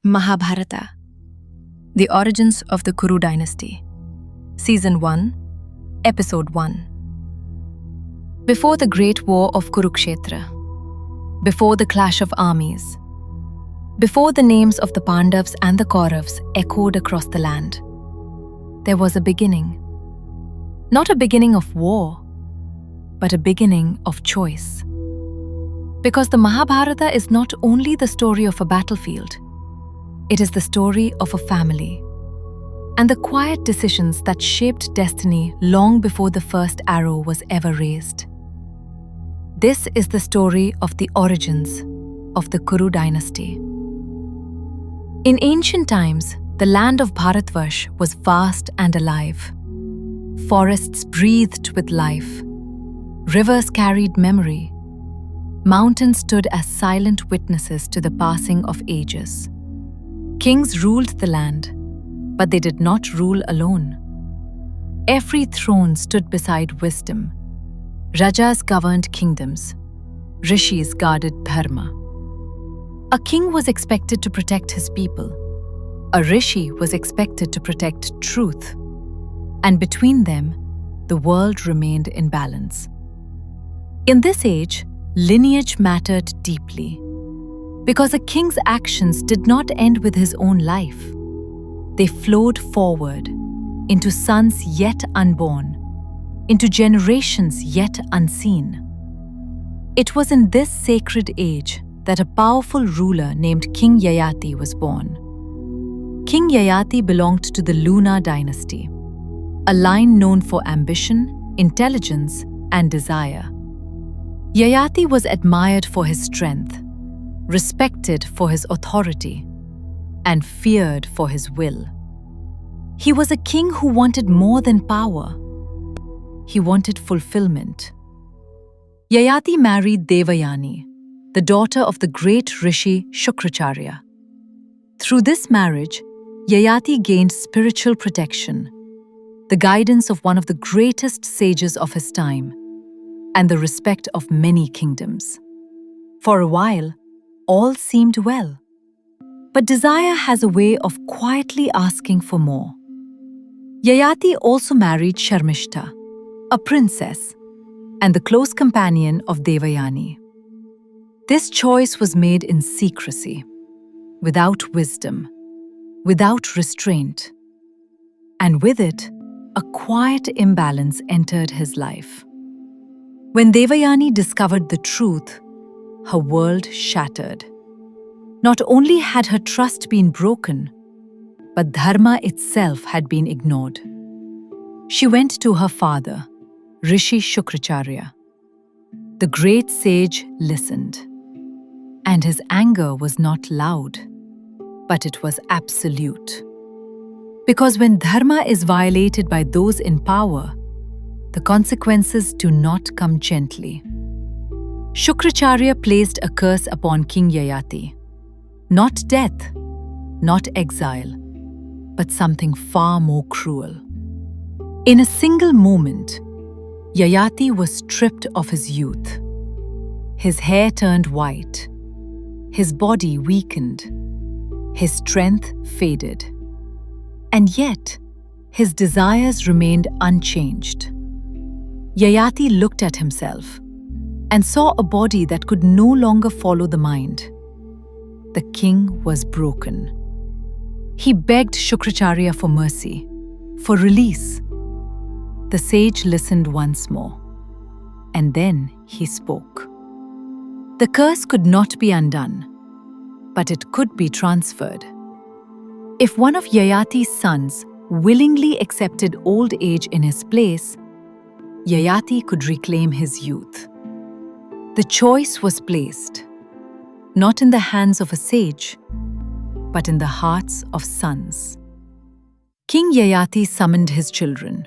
Mahabharata, The Origins of the Kuru Dynasty, Season 1, Episode 1. Before the Great War of Kurukshetra, before the clash of armies, before the names of the Pandavs and the Kauravs echoed across the land, there was a beginning. Not a beginning of war, but a beginning of choice. Because the Mahabharata is not only the story of a battlefield, it is the story of a family and the quiet decisions that shaped destiny long before the first arrow was ever raised. This is the story of the origins of the Kuru Dynasty. In ancient times, the land of Bharatvarsha was vast and alive. Forests breathed with life. Rivers carried memory. Mountains stood as silent witnesses to the passing of ages. Kings ruled the land, but they did not rule alone. Every throne stood beside wisdom. Rajas governed kingdoms. Rishis guarded Dharma. A king was expected to protect his people. A rishi was expected to protect truth. And between them, the world remained in balance. In this age, lineage mattered deeply. Because a king's actions did not end with his own life. They flowed forward into sons yet unborn, into generations yet unseen. It was in this sacred age that a powerful ruler named King Yayati was born. King Yayati belonged to the Lunar Dynasty, a line known for ambition, intelligence, and desire. Yayati was admired for his strength, respected for his authority, and feared for his will. He was a king who wanted more than power. He wanted fulfillment. Yayati married Devayani, the daughter of the great rishi Shukracharya. Through this marriage, Yayati gained spiritual protection, the guidance of one of the greatest sages of his time, and the respect of many kingdoms. For a while, all seemed well. But desire has a way of quietly asking for more. Yayati also married Sharmishta, a princess, and the close companion of Devayani. This choice was made in secrecy, without wisdom, without restraint. And with it, a quiet imbalance entered his life. When Devayani discovered the truth, her world shattered. Not only had her trust been broken, but Dharma itself had been ignored. She went to her father, Rishi Shukracharya. The great sage listened, and his anger was not loud, but it was absolute. Because when Dharma is violated by those in power, the consequences do not come gently. Shukracharya placed a curse upon King Yayati. Not death, not exile, but something far more cruel. In a single moment, Yayati was stripped of his youth. His hair turned white, his body weakened, his strength faded. And yet, his desires remained unchanged. Yayati looked at himself and saw a body that could no longer follow the mind. The king was broken. He begged Shukracharya for mercy, for release. The sage listened once more, and then he spoke. The curse could not be undone, but it could be transferred. If one of Yayati's sons willingly accepted old age in his place, Yayati could reclaim his youth. The choice was placed, not in the hands of a sage, but in the hearts of sons. King Yayati summoned his children.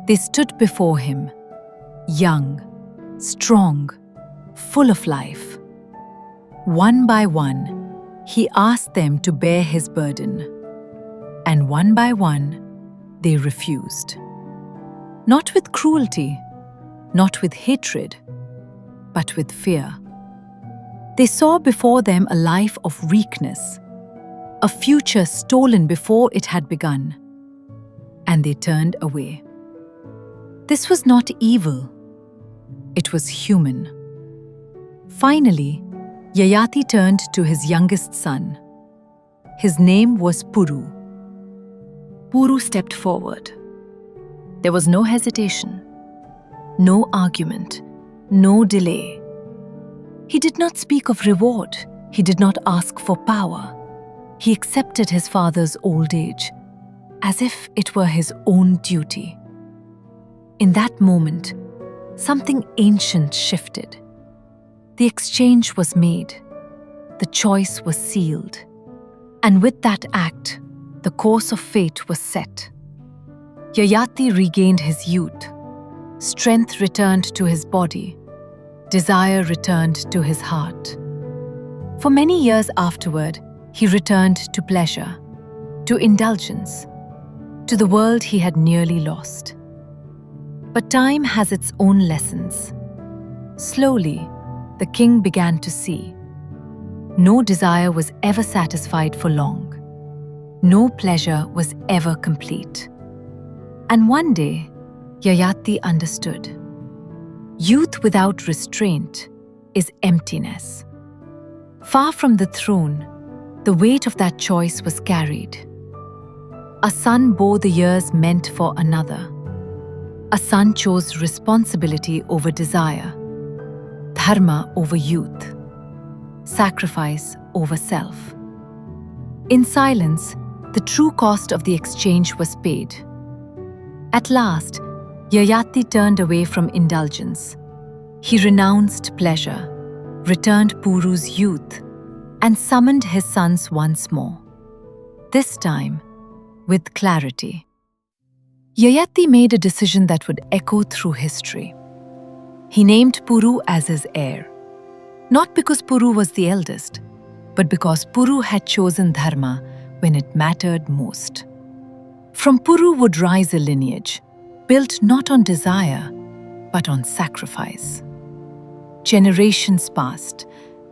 They stood before him, young, strong, full of life. One by one, he asked them to bear his burden, and one by one, they refused. Not with cruelty, not with hatred, but with fear. They saw before them a life of weakness, a future stolen before it had begun. And they turned away. This was not evil. It was human. Finally, Yayati turned to his youngest son. His name was Puru. Puru stepped forward. There was no hesitation, no argument, no delay. He did not speak of reward. He did not ask for power. He accepted his father's old age, as if it were his own duty. In that moment, something ancient shifted. The exchange was made. The choice was sealed. And with that act, the course of fate was set. Yayati regained his youth. Strength returned to his body. Desire returned to his heart. For many years afterward, he returned to pleasure, to indulgence, to the world he had nearly lost. But time has its own lessons. Slowly, the king began to see. No desire was ever satisfied for long. No pleasure was ever complete. And one day, Yayati understood. Youth without restraint is emptiness. Far from the throne, the weight of that choice was carried. A son bore the years meant for another. A son chose responsibility over desire, dharma over youth, sacrifice over self. In silence, the true cost of the exchange was paid. At last, Yayati turned away from indulgence. He renounced pleasure, returned Puru's youth, and summoned his sons once more. This time, with clarity. Yayati made a decision that would echo through history. He named Puru as his heir, not because Puru was the eldest, but because Puru had chosen Dharma when it mattered most. From Puru would rise a lineage, built not on desire, but on sacrifice. Generations passed,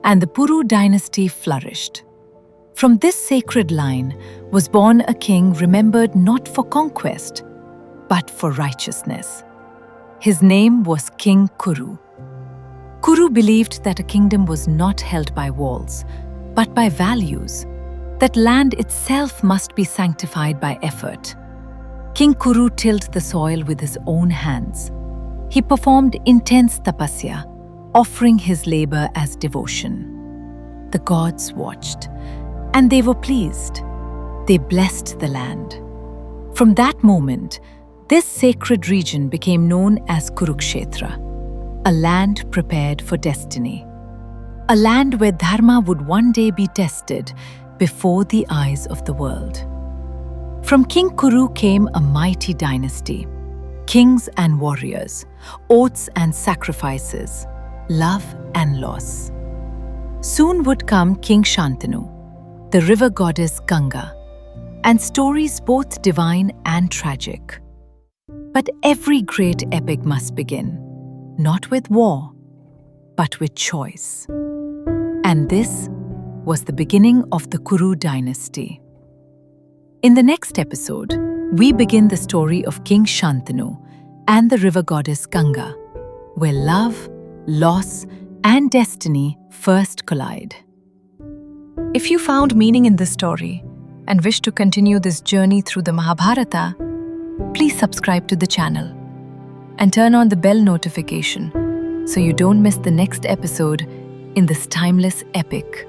and the Kuru Dynasty flourished. From this sacred line was born a king remembered not for conquest, but for righteousness. His name was King Kuru. Kuru believed that a kingdom was not held by walls, but by values, that land itself must be sanctified by effort. King Kuru tilled the soil with his own hands. He performed intense tapasya, offering his labor as devotion. The gods watched, and they were pleased. They blessed the land. From that moment, this sacred region became known as Kurukshetra, a land prepared for destiny. A land where Dharma would one day be tested before the eyes of the world. From King Kuru came a mighty dynasty, kings and warriors, oaths and sacrifices, love and loss. Soon would come King Shantanu, the river goddess Ganga, and stories both divine and tragic. But every great epic must begin, not with war, but with choice. And this was the beginning of the Kuru Dynasty. In the next episode, we begin the story of King Shantanu and the river goddess Ganga, where love, loss, and destiny first collide. If you found meaning in this story and wish to continue this journey through the Mahabharata, please subscribe to the channel and turn on the bell notification so you don't miss the next episode in this timeless epic.